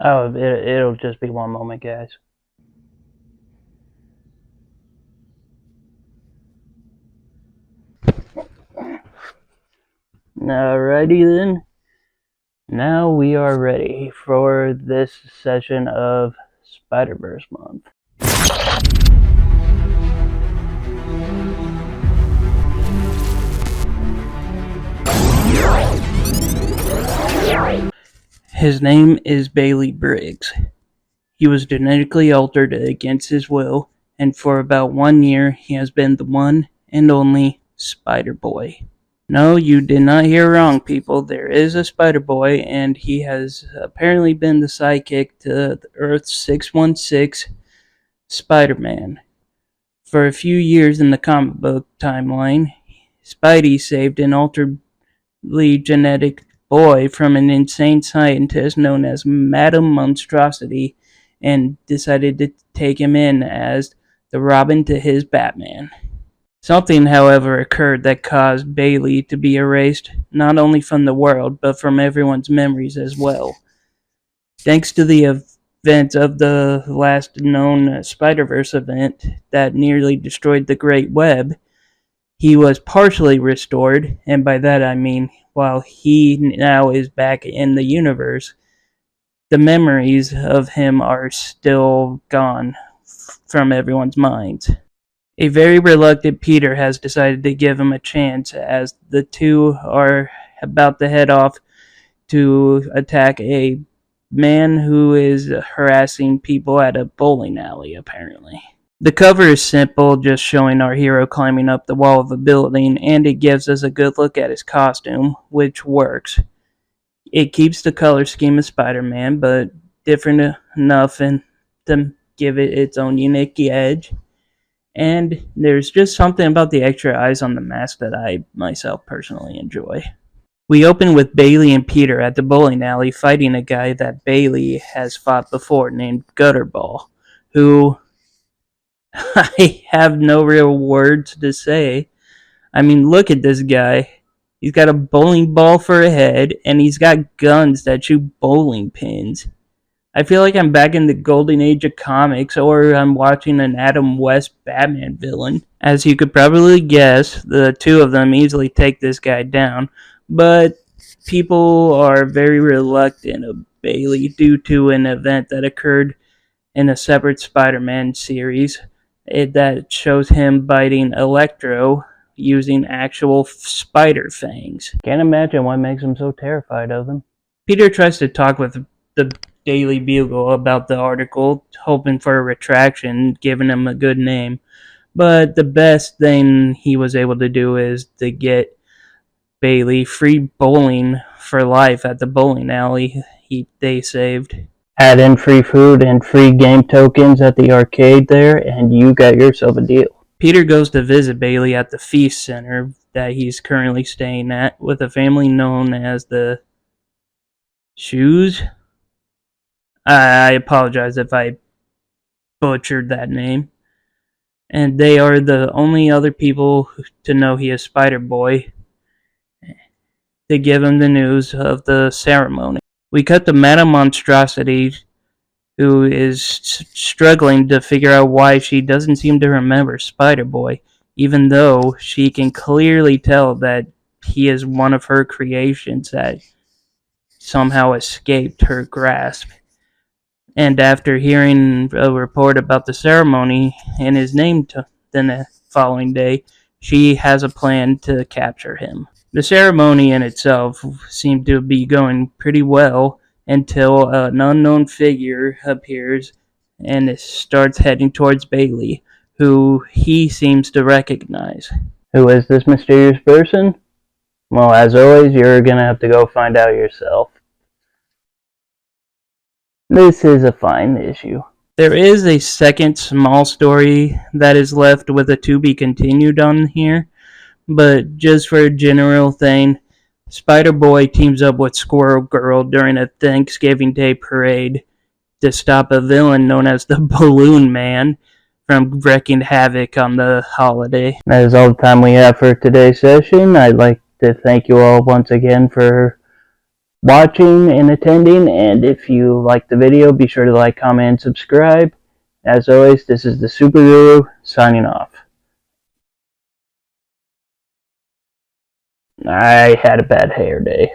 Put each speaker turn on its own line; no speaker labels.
Oh, it'll just be one moment, guys. Alrighty then. Now we are ready for this session of Spider-Verse month. His name is Bailey Briggs. He was genetically altered against his will, and for about 1 year he has been the one and only Spider-Boy. No, you did not hear wrong, people. There is a Spider-Boy, and he has apparently been the sidekick to Earth 616 Spider-Man. For a few years in the comic book timeline, Spidey saved an alteredly genetic boy from an insane scientist known as Madame Monstrosity and decided to take him in as the Robin to his Batman. Something, however, occurred that caused Bailey to be erased not only from the world, but from everyone's memories as well. Thanks to the events of the last known Spider-Verse event that nearly destroyed the Great Web, he was partially restored, and by that I mean while he now is back in the universe, the memories of him are still gone from everyone's minds. A very reluctant Peter has decided to give him a chance as the two are about to head off to attack a man who is harassing people at a bowling alley, apparently. The cover is simple, just showing our hero climbing up the wall of a building, and it gives us a good look at his costume, which works. It keeps the color scheme of Spider-Man, but different enough to give it its own unique edge. And there's just something about the extra eyes on the mask that I myself personally enjoy. We open with Bailey and Peter at the bowling alley fighting a guy that Bailey has fought before named Gutterball, who I have no real words to say. I mean, look at this guy. He's got a bowling ball for a head, and he's got guns that shoot bowling pins. I feel like I'm back in the golden age of comics, or I'm watching an Adam West Batman villain. As you could probably guess, the two of them easily take this guy down, but people are very reluctant of Bailey due to an event that occurred in a separate Spider-Man series that shows him biting Electro using actual spider fangs. Can't imagine what makes him so terrified of them. Peter tries to talk with the Daily Bugle about the article, hoping for a retraction, giving him a good name. But the best thing he was able to do is to get Bailey free bowling for life at the bowling alley they saved. Add in free food and free game tokens at the arcade there, and you got yourself a deal. Peter goes to visit Bailey at the Feast Center that he's currently staying at with a family known as the Shoes. I apologize if I butchered that name. And they are the only other people to know he is Spider-Boy to give him the news of the ceremony. We cut to Madame Monstrosity, who is struggling to figure out why she doesn't seem to remember Spider-Boy, even though she can clearly tell that he is one of her creations that somehow escaped her grasp. And after hearing a report about the ceremony and his name the following day, she has a plan to capture him. The ceremony in itself seemed to be going pretty well until an unknown figure appears and starts heading towards Bailey, who he seems to recognize. Who is this mysterious person? Well, as always, you're gonna have to go find out yourself. This is a fine issue. There is a second small story that is left with a to be continued on here, but just for a general thing, Spider-Boy teams up with Squirrel Girl during a Thanksgiving Day parade to stop a villain known as the Balloon Man from wreaking havoc on the holiday. That is all the time we have for today's session. I'd like to thank you all once again for watching and attending, and if you like the video, be sure to like, comment, and subscribe. As always, this is the Super Guru signing off. I had a bad hair day.